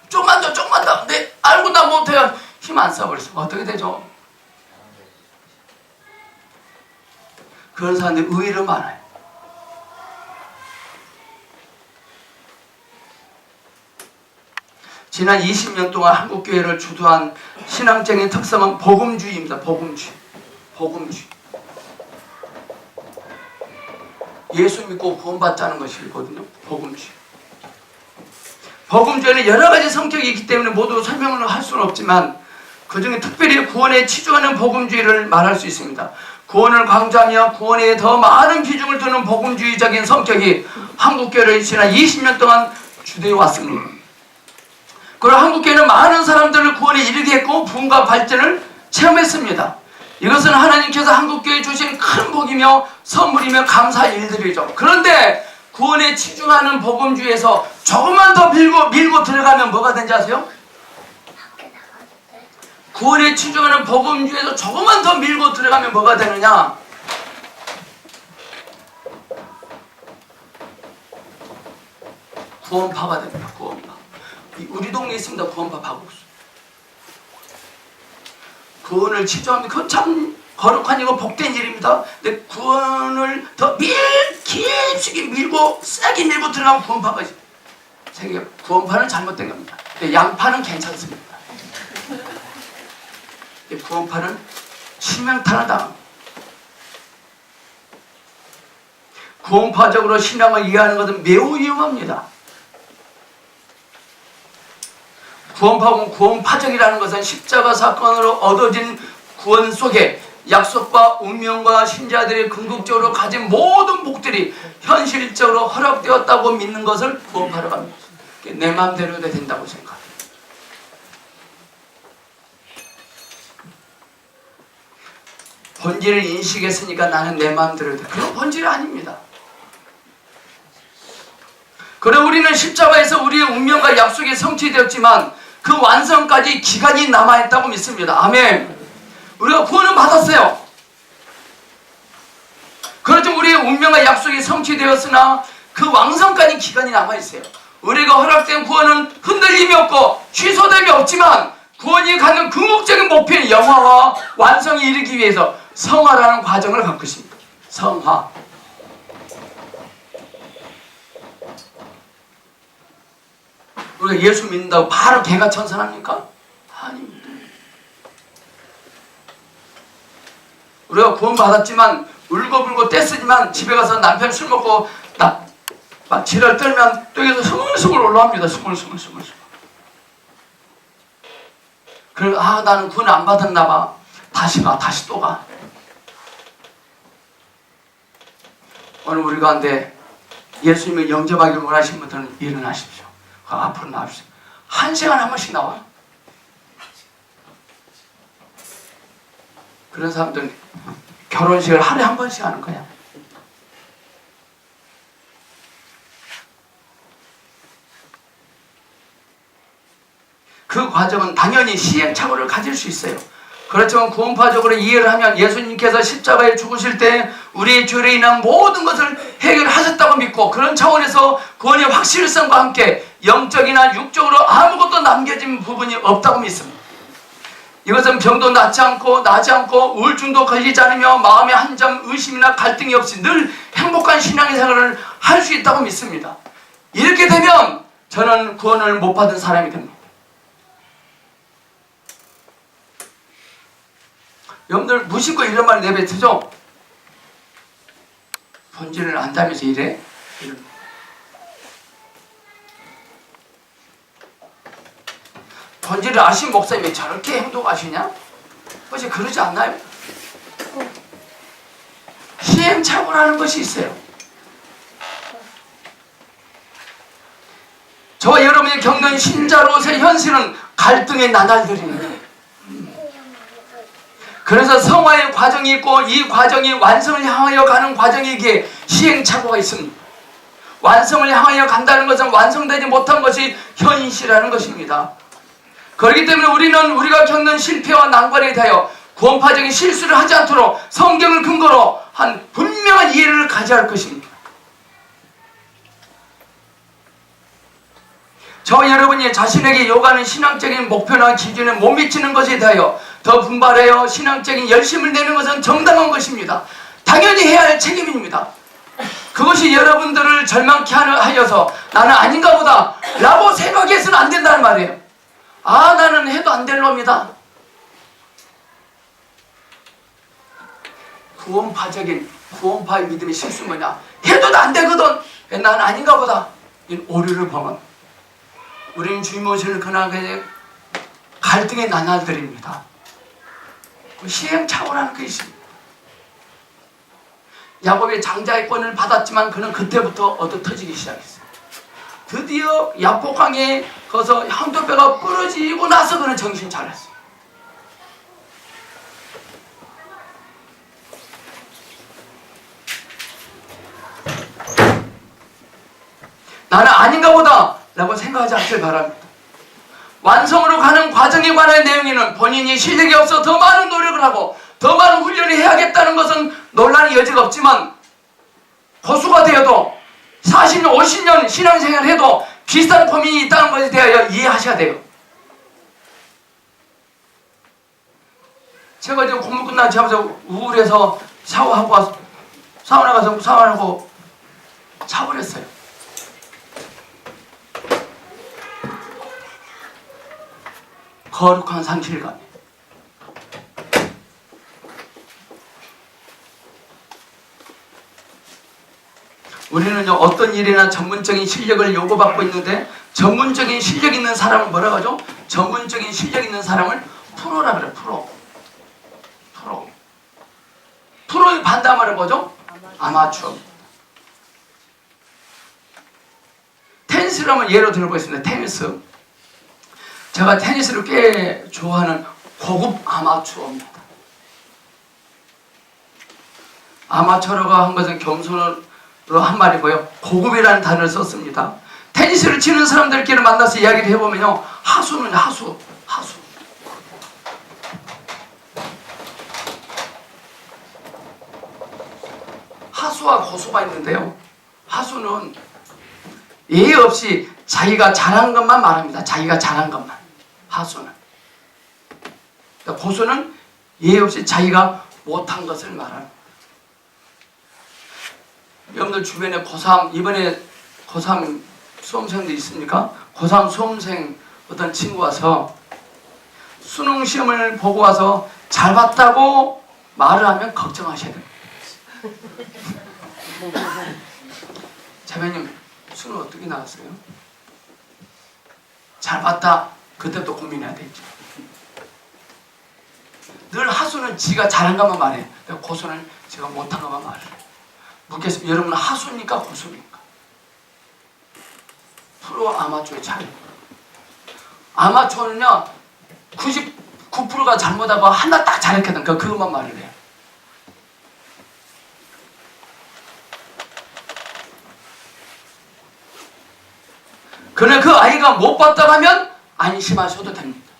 조금만 더. 네, 알고 나 못해요. 힘 안 써버렸어. 어떻게 되죠? 그런 사람들이 의외로 많아요. 지난 20년 동안 한국교회를 주도한 신앙적인 특성은 복음주의입니다. 복음주의. 예수 믿고 구원받자는 것이거든요. 복음주의. 복음주의는 여러 가지 성격이 있기 때문에 모두 설명을 할 수는 없지만 그 중에 특별히 구원에 치중하는 복음주의를 말할 수 있습니다. 구원을 강조하며 구원에 더 많은 비중을 두는 복음주의적인 성격이 한국교회를 지난 20년 동안 주도해 왔습니다. 그리고 한국교회는 많은 사람들을 구원에 이르게 했고 부흥과 발전을 체험했습니다. 이것은 하나님께서 한국교회에 주신 큰 복이며 선물이며 감사의 일들이죠. 그런데 구원에 치중하는 복음주의에서 조금만 더 밀고 들어가면 뭐가 되는지 아세요? 구원에 치중하는 복음주의에서 조금만 더 밀고 들어가면 뭐가 되느냐? 구원파가 됩니다. 구원파. 우리 동네에 있습니다. 구원파 파국수. 구원을 치중하면 그건 참 거룩한 이고 복된 일입니다. 근데 구원을 더 깊숙이 밀고 세게 밀고 들어가면 구원파가 생겨요. 구원파는 잘못된 겁니다. 양파는 괜찮습니다. 구원파는 치명타를 당합니다. 구원파적으로 신앙을 이해하는 것은 매우 위험합니다. 구원파고 구원파적이라는 것은 십자가 사건으로 얻어진 구원 속에 약속과 운명과 신자들이 궁극적으로 가진 모든 복들이 현실적으로 허락되었다고 믿는 것을 구원파라고 합니다. 내 마음대로 해도 된다고 생각합니다. 본질을 인식했으니까 나는 내 마음대로 해도 돼. 그런 본질이 아닙니다. 그래 우리는 십자가에서 우리의 운명과 약속이 성취되었지만 그 완성까지 기간이 남아있다고 믿습니다. 아멘. 우리가 구원은 받았어요. 그렇지만 우리의 운명과 약속이 성취되었으나 그 완성까지 기간이 남아있어요. 우리가 허락된 구원은 흔들림이 없고 취소됨이 없지만 구원이 갖는 궁극적인 목표인 영화와 완성에 이르기 위해서 성화라는 과정을 갖고 있습니다. 성화. 우리가 예수 믿는다고 바로 개가 천선합니까? 아닙니다. 우리가 구원 받았지만 울고불고 떼쓰지만 집에 가서 남편 술 먹고 막 지랄 떨면 또 여기서 스물스물 올라옵니다. 스물스물. 그리고 나는 구원 안 받았나 봐. 다시 또 가. 오늘 우리 가운데 예수님을 영접하기를 원하시는 분들은 일어나십시오. 앞으로 나와주세요. 1시간 한 번씩 나와. 그런 사람들은 결혼식을 하루에 한 번씩 하는 거야. 그 과정은 당연히 시행착오를 가질 수 있어요. 그렇지만 구원파적으로 이해를 하면 예수님께서 십자가에 죽으실 때 우리의 죄로 인한 모든 것을 해결하셨다고 믿고 그런 차원에서 구원의 확실성과 함께 영적이나 육적으로 아무것도 남겨진 부분이 없다고 믿습니다. 이것은 병도 나지 않고 우울증도 걸리지 않으며 마음에 한 점 의심이나 갈등이 없이 늘 행복한 신앙의 생활을 할 수 있다고 믿습니다. 이렇게 되면 저는 구원을 못 받은 사람이 됩니다. 여러분들 무심코 이런 말 내뱉으죠? 본질을 안다면서 이래? 본질을 아신 목사님이 저렇게 행동하시냐? 혹시 그러지 않나요? 시행착오라는 것이 있어요. 저와 여러분이 겪는 신자로서의 현실은 갈등의 나날들입니다. 그래서 성화의 과정이 있고 이 과정이 완성을 향하여 가는 과정이기에 시행착오가 있습니다. 완성을 향하여 간다는 것은 완성되지 못한 것이 현실이라는 것입니다. 그렇기 때문에 우리는 우리가 겪는 실패와 난관에 대하여 구원파적인 실수를 하지 않도록 성경을 근거로 한 분명한 이해를 가져야 할 것입니다. 저와 여러분이 자신에게 요구하는 신앙적인 목표나 기준에 못 미치는 것에 대하여 더 분발하여 신앙적인 열심을 내는 것은 정당한 것입니다. 당연히 해야 할 책임입니다. 그것이 여러분들을 절망케 하여서 나는 아닌가 보다 라고 생각해서는 안 된다는 말이에요. 나는 해도 안 될 놈이다. 구원파의 믿음의 실수는 뭐냐? 해도 안 되거든. 나는 아닌가 보다. 이 오류를 보면 우리는 주님 오실 그날에 갈등의 나날들입니다. 시행착오라는 것이 있습니다. 야곱이 장자의 권을 받았지만 그는 그때부터 얻어 터지기 시작했어요. 드디어 야복강에 거기서 향도뼈가 부러지고 나서 그는 정신 차렸어요. 나는 아닌가 보다 라고 생각하지 않길 바랍니다. 완성으로 가는 과정에 관한 내용에는 본인이 실력이 없어 더 많은 노력을 하고 더 많은 훈련을 해야겠다는 것은 논란의 여지가 없지만 고수가 되어도 40년, 50년 신앙생활을 해도 비슷한 고민이 있다는 것에 대하여 이해하셔야 돼요. 제가 지금 공부 끝난 집에서 우울해서 샤워하고 와서 사우나 가서 샤워하고 샤워를 했어요. 거룩한 상실감. 우리는요 어떤 일이나 전문적인 실력을 요구받고 있는데 전문적인 실력 있는 사람을 뭐라고 하죠? 전문적인 실력 있는 사람을 프로라 그래요. 프로의 반대말은 뭐죠? 아마추어. 테니스를 한번 예로 들어보겠습니다. 테니스. 제가 테니스를 꽤 좋아하는 고급 아마추어입니다. 아마추어라고 한 것은 겸손으로 한 말이고요. 고급이라는 단어를 썼습니다. 테니스를 치는 사람들끼리 만나서 이야기를 해보면요. 하수는 하수. 하수와 고수가 있는데요. 하수는 예의 없이 자기가 잘한 것만 말합니다. 자기가 잘한 것만. 하수는. 고수는 예의 없이 자기가 못한 것을 말합니다. 여러분들 주변에 고3, 이번에 고3 수험생도 있습니까? 고3 수험생 어떤 친구 와서 수능 시험을 보고 와서 잘 봤다고 말을 하면 걱정하셔야 됩니다. 자매님, 수능 어떻게 나왔어요? 잘 봤다. 그때부터 고민해야 되죠. 늘 하수는 지가 잘한 것만 말해. 고수는 제가 못한 것만 말해. 묻겠습니다. 여러분은 하수입니까? 고수입니까? 프로 아마추어의 차이. 아마추어는요, 99%가 잘못하고 하나 딱 잘했거든. 그것만 말을 해요. 그러나 그 아이가 못 봤다고 하면 안심하셔도 됩니다.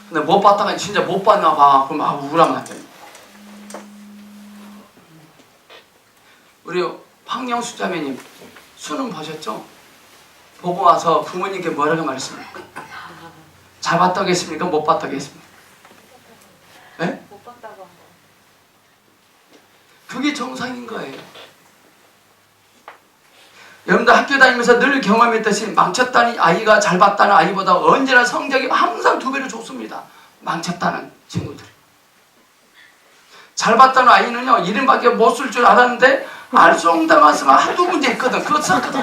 근데 못 봤다가 진짜 못 봤나 봐. 그럼 우울하면 안 됩니다. 우리 황영수 자매님 수능 보셨죠? 보고 와서 부모님께 뭐라고 말했습니까? 잘 봤다고 했습니까? 못 봤다고 했습니까? 네? 못 봤다고. 그게 정상인 거예요. 여러분들 학교 다니면서 늘 경험했듯이 망쳤다는 아이가 잘 봤다는 아이보다 언제나 성적이 항상 2배로 좋습니다. 망쳤다는 친구들이. 잘 봤다는 아이는요, 이름밖에 못 쓸 줄 알았는데 알쏭달쏭 쓰면 한두 문제 있거든. 그거 썼거든.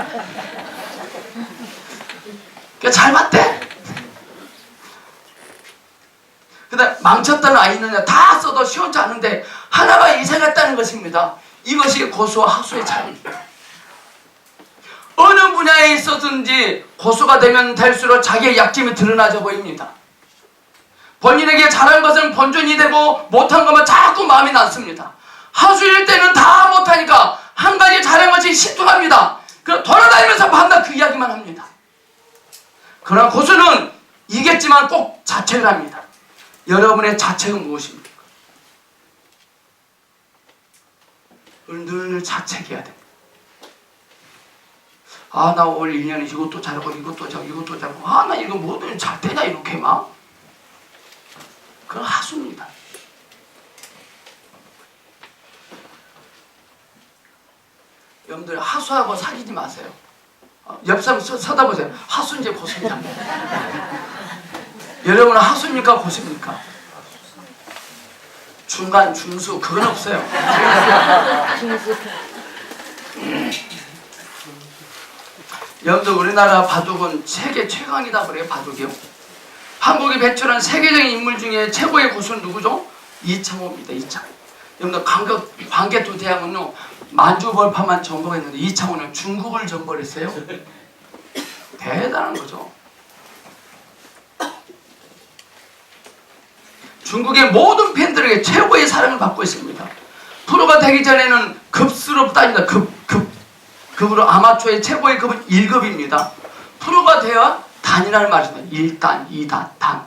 그러니까 잘 봤대. 근데 망쳤다는 아이는요, 다 써도 시원치 않은데 하나가 이상했다는 것입니다. 이것이 고수와 하수의 차이입니다. 어느 분야에 있어든지 고수가 되면 될수록 자기의 약점이 드러나져 보입니다. 본인에게 잘한 것은 본전이 되고 못한 것만 자꾸 마음이 났습니다. 하수일 때는 다 못하니까 한 가지 잘한 것이 신통합니다. 그럼 돌아다니면서 밤낮 그 이야기만 합니다. 그러나 고수는 이겼지만 꼭 자책을 합니다. 여러분의 자책은 무엇입니까? 늘 자책해야 됩니다. 아, 나 올 1년에 이것도 잘하고 이것도 잘하고 이것도 잘하고, 아, 나 이거 뭐든 잘 되냐 이렇게 막. 그건 하수입니다. 여러분들 하수하고 사귀지 마세요. 옆 사람 쳐다보세요. 하수인지 고수인지 합니다. 여러분은 하수입니까? 고수입니까? 중간, 중수 그건 없어요. 여러분들 우리나라 바둑은 세계 최강이다 그래요. 바둑이요. 한국이 배출한 세계적인 인물 중에 최고의 고수는 누구죠? 이창호입니다. 이창호. 여러분들 광개토 대왕은요, 만주벌파만 정복했는데 이창호는 중국을 정벌했어요. 대단한 거죠. 중국의 모든 팬들에게 최고의 사랑을 받고 있습니다. 프로가 되기 전에는 급수로 따집니다. 급으로 아마추어의 최고의 급은 1급입니다. 프로가 되어야 단이라는 말입니다. 1단, 2단, 단.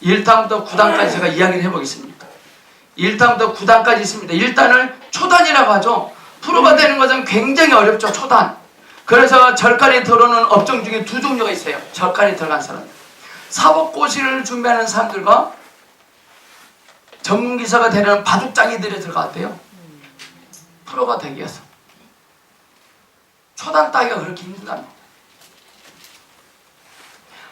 1단부터 9단까지 제가 이야기를 해보겠습니다. 1단부터 9단까지 있습니다. 1단을 초단이라고 하죠. 프로가 되는 것은 굉장히 어렵죠. 초단. 그래서 절간에 들어오는 업종 중에 2종류가 있어요. 절간에 들어간 사람. 사법고시를 준비하는 사람들과 전문기사가 되는 바둑장이들이 들어갔대요. 프로가 되기 위해서. 초단 따기가 그렇게 힘들답니다.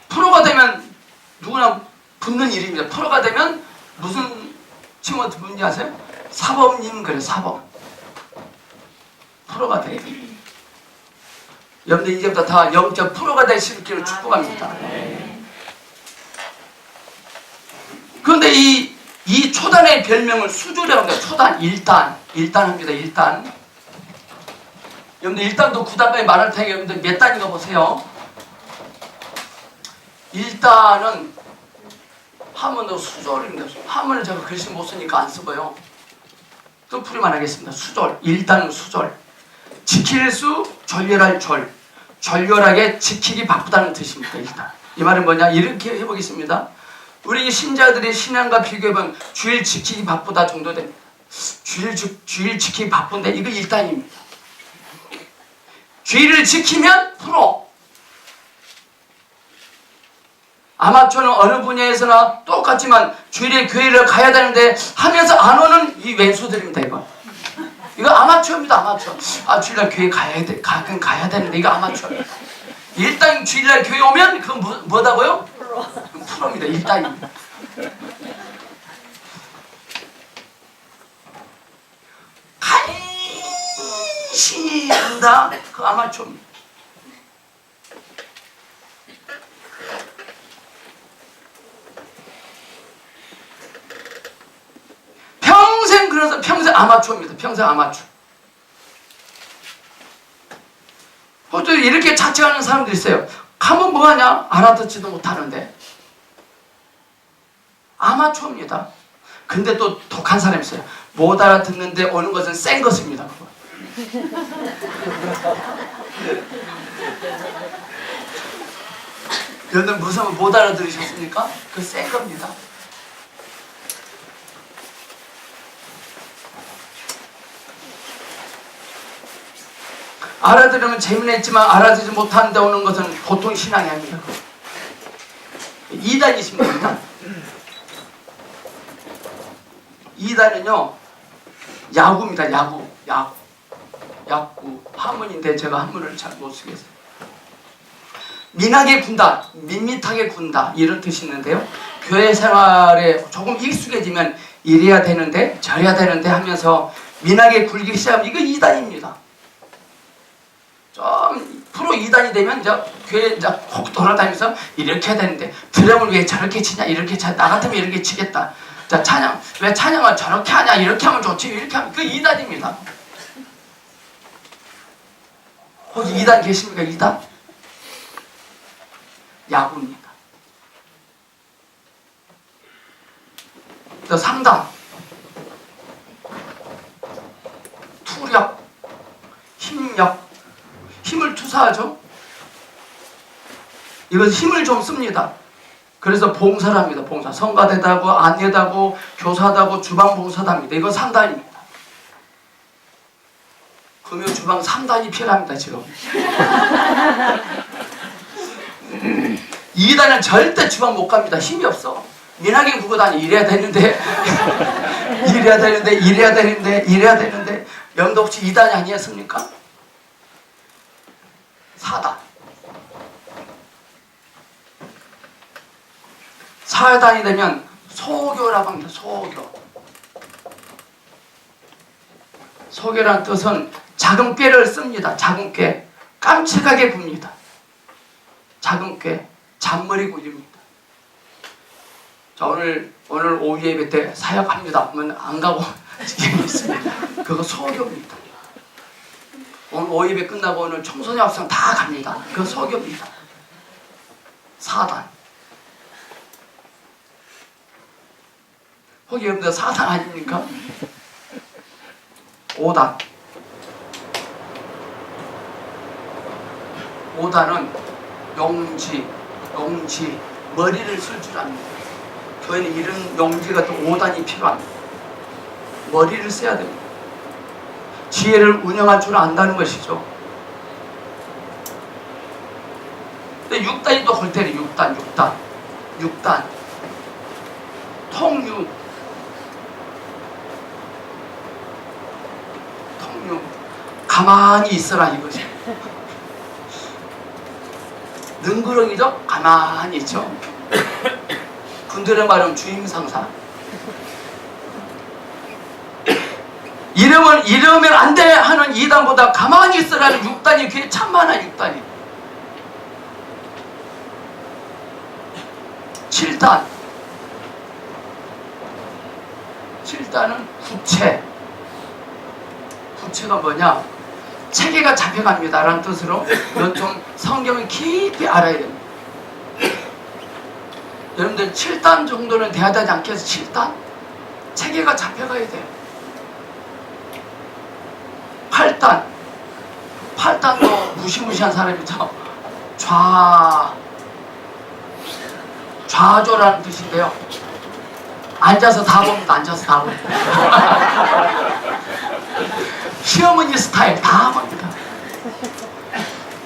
프로가 되면 누구나 붙는 일입니다. 프로가 되면 무슨 칭호 듣는지 아세요? 사법님 그래, 사법. 프로가 돼요. 여러분들 이제부터 다 영적 프로가 되시기를 축복합니다. 그런데 이 초단의 별명을 수조라고 합니다. 초단, 1단. 1단 합니다. 1단. 여러분들 1단도 9단까지 말할 테니까 여러분들 몇 단인가 보세요. 1단은 하문도 수절입니다. 하문을 제가 글씨 못 쓰니까 안 쓰고요. 또 풀이만 하겠습니다. 수절. 1단은 수절. 지킬 수, 절렬할 절. 절렬하게 지키기 바쁘다는 뜻입니다. 1단. 이 말은 뭐냐? 이렇게 해보겠습니다. 우리 신자들의 신앙과 비교해보면 주일 지키기 바쁘다 정도 됩니다. 주일 지키기 바쁜데 이거 1단입니다. 주일을 지키면 프로. 아마추어는 어느 분야에서나 똑같지만 주일에 교회를 가야 되는데 하면서 안 오는 이 왼수들입니다. 이거 아마추어입니다. 아마추어. 아, 주일날 교회 가끔 가야 되는데 이거 아마추어입니다. 일단 주일날 교회 오면 그건 뭐다고요? 프로입니다. 일단입니다. 간신히 한다. 그 아마추어입니다. 그래서 평생 아마추어입니다. 평생 아마추어. 또 이렇게 자책하는 사람들이 있어요. 가면 뭐하냐? 알아듣지도 못하는데. 아마추어입니다. 근데 또 독한 사람이 있어요. 못 알아듣는데 오는 것은 센 것입니다. 여러분들 무슨 못 알아들으셨습니까? 그 센 겁니다. 알아들으면 재미는 있지만 알아듣지 못하는데 오는 것은 보통 신앙이 아닙니다. 2단 있습니다. 2단은요 야구입니다. 야구. 한문인데 제가 한문을 잘 못 쓰겠어요. 민하게 군다, 밋밋하게 군다 이런 뜻이 있는데요. 교회 생활에 조금 익숙해지면 이래야 되는데 저래야 되는데 하면서 민하게 굴기 시작하면 이거 2단입니다. 좀 프로 2단이 되면 이제 교회 이제 혹 돌아다니면서 이렇게 해야 되는데 드럼을 왜 저렇게 치냐 이렇게 차 나 같으면 이렇게 치겠다. 자 찬양 왜 찬양을 저렇게 하냐 이렇게 하면 좋지 이렇게 하면 그 2단입니다. 혹시 2단 계십니까? 2단? 야구입니다. 또 3단 투력 힘력 힘을 투사하죠. 이것은 힘을 좀 씁니다. 그래서 봉사를 합니다. 봉사. 성가대다고 안내다고 교사다고 주방봉사답니다. 이건 3단입니다. 금요 주방 3단이 필요합니다. 지금 2단은 절대 주방 못 갑니다. 힘이 없어. 민하게 구고 다니 이래야 되는데 이래야 되는데 이래야 되는데 이래야 되는데 여러분도 혹시 2단이 아니었습니까? 4단 4단이 되면 소교라고 합니다. 소교라는 뜻은 작은 꾀를 씁니다. 작은 꾀 깜찍하게 굽니다. 작은 꾀 잔머리 굴립니다. 자 오늘 오후 예배 때 사역합니다 하면 안 가고 있습니다. 그거 소교입니다. 오늘 오후 예배 끝나고 오늘 청소년 학생 다 갑니다. 그거 소교입니다. 4단 혹시 여러분들 4단 아닙니까? 5단 5단은 용지 머리를 쓸 줄 압니다. 교회는 이런 용지가 또 5단이 필요합니다. 머리를 써야 됩니다. 지혜를 운영할 줄 안다는 것이죠. 근데 6단이 또 골 때려. 6단 통육 가만히 있어라 이거지. 능구렁이죠? 가만히 있죠. 군들의 말은 주임상사. 이러면 안 돼 하는 2단보다 가만히 있으라는 6단이 그게 참 많아. 6단이 7단은 구체가 뭐냐? 체계가 잡혀갑니다 라는 뜻으로 이건 좀 성경을 깊이 알아야 됩니다. 여러분들 7단 정도는 돼야 되지 않겠어요? 7단? 체계가 잡혀가야 돼요. 8단도 무시무시한 사람이죠. 좌조라는 뜻인데요. 앉아서 다 봅니다. 앉아서 다 봅니다. 시어머니 스타일 다 봅니다.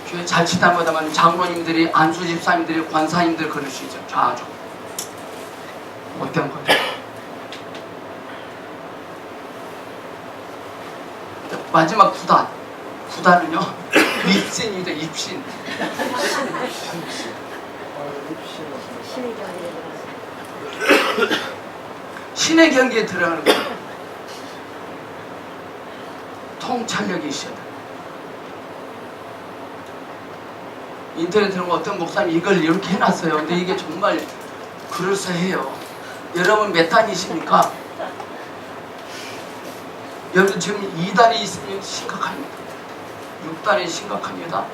교회 잘 치다 보다만 장로님들이, 안수집사님들이, 권사님들 그러시죠. 좌조. 못된 거죠. 마지막 9단. 9단은요, 입신이죠, 입신. 신의 경기에 들어가는 거예요. 통찰력이 있어야 돼요. 인터넷에 보면 어떤 목사님 이걸 이렇게 해놨어요. 근데 이게 정말 그럴싸해요. 여러분 몇 단이십니까? 여러분 지금 2단이 있으면 심각합니다. 6단이 심각합니다.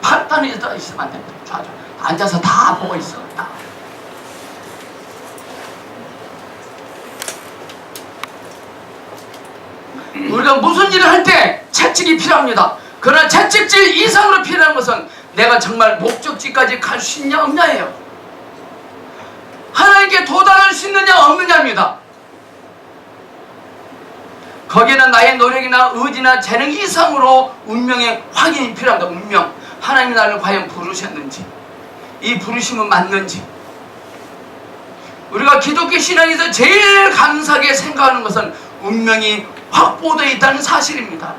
8단이 있으면 안 됩니다. 좌조. 앉아서 다 보고 있어. 다. 우리가 무슨 일을 할 때 채찍이 필요합니다. 그러나 채찍질 이상으로 필요한 것은 내가 정말 목적지까지 갈 수 있냐 없냐예요. 하나님께 도달할 수 있느냐 없느냐입니다. 거기에는 나의 노력이나 의지나 재능 이상으로 운명의 확인이 필요합니다. 운명. 하나님이 나를 과연 부르셨는지, 이 부르심은 맞는지. 우리가 기독교 신앙에서 제일 감사하게 생각하는 것은 운명이 확보되어 있다는 사실입니다.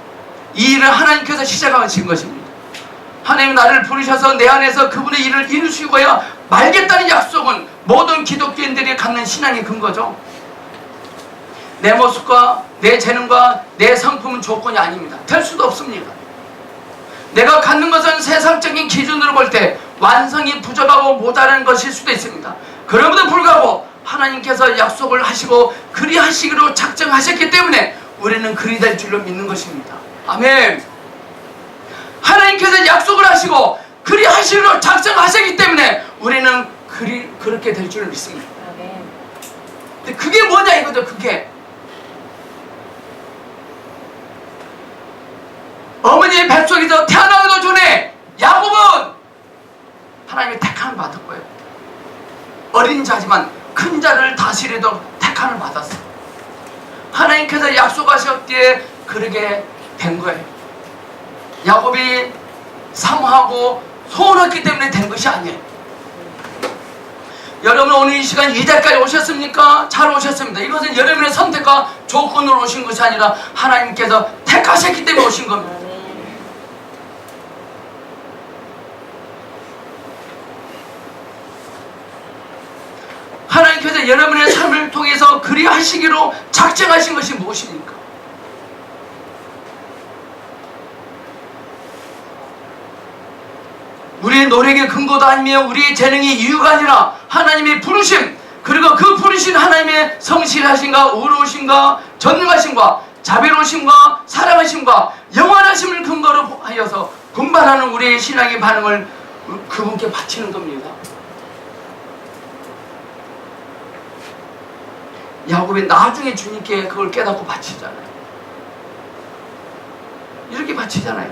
이 일을 하나님께서 시작하신 것입니다. 하나님이 나를 부르셔서 내 안에서 그분의 일을 이루시고야 말겠다는 약속은 모든 기독교인들이 갖는 신앙의 근거죠. 내 모습과 내 재능과 내 성품은 조건이 아닙니다. 될 수도 없습니다. 내가 갖는 것은 세상적인 기준으로 볼 때 완성이 부족하고 모자라는 것일 수도 있습니다. 그럼에도 불구하고 하나님께서 약속을 하시고 그리하시기로 작정하셨기 때문에 우리는 그리 될 줄로 믿는 것입니다. 아멘. 하나님께서 약속을 하시고 그리하시기로 작정하셨기 때문에 우리는 그렇게 될 줄을 믿습니다. 아멘. 근데 그게 뭐냐 이거죠. 그게 어머니의 뱃속에서 태어나기도 전에 야곱은 하나님의 택함을 받은 거예요. 어린 자지만 큰 자를 다스리도록 택함을 받았어요. 하나님께서 약속하셨기에 그러게 된 거예요. 야곱이 사모하고 소원했기 때문에 된 것이 아니에요. 여러분 오늘 이 시간 이 자리까지 오셨습니까? 잘 오셨습니다. 이것은 여러분의 선택과 조건으로 오신 것이 아니라 하나님께서 택하셨기 때문에 오신 겁니다. 하나님께서 여러분의 삶을 통해서 그리하시기로 작정하신 것이 무엇입니까? 우리의 노력의 근거도 아니며 우리의 재능이 이유가 아니라 하나님의 부르심, 그리고 그 부르신 하나님의 성실하심과 의로우심과 전능하심과 자비로우심과 사랑하심과 영원하심을 근거로 하여서 분발하는 우리의 신앙의 반응을 그분께 바치는 겁니다. 야곱이 나중에 주님께 그걸 깨닫고 바치잖아요. 이렇게 바치잖아요.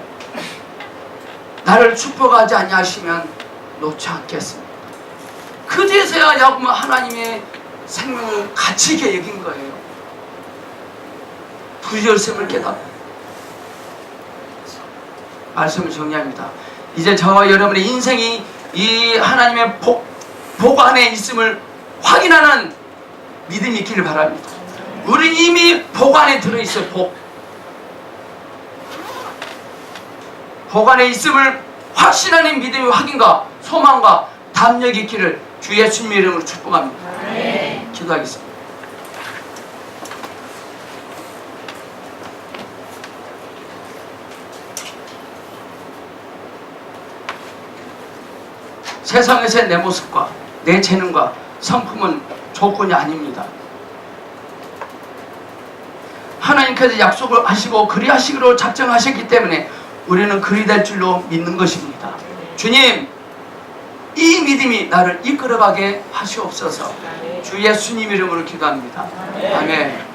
나를 축복하지 아니하시면 놓지 않겠습니다. 그제서야 야곱은 하나님의 생명을 가치 있게 여긴 거예요. 부지런함을 깨닫고. 말씀을 정리합니다. 이제 저와 여러분의 인생이 이 하나님의 복 안에 있음을 확인하는 믿음이 있기를 바랍니다. 우린 이미 복 안에 들어있어요. 복 안에 있음을 확신하는 믿음의 확인과 소망과 담력이 있기를 주 예수님의 이름으로 축복합니다. 네. 기도하겠습니다. 세상에서의 내 모습과 내 재능과 성품은 조건이 아닙니다. 하나님께서 약속을 하시고 그리하시기로 작정하셨기 때문에 우리는 그리 될 줄로 믿는 것입니다. 주님, 이 믿음이 나를 이끌어가게 하시옵소서. 주 예수님 이름으로 기도합니다. 아멘.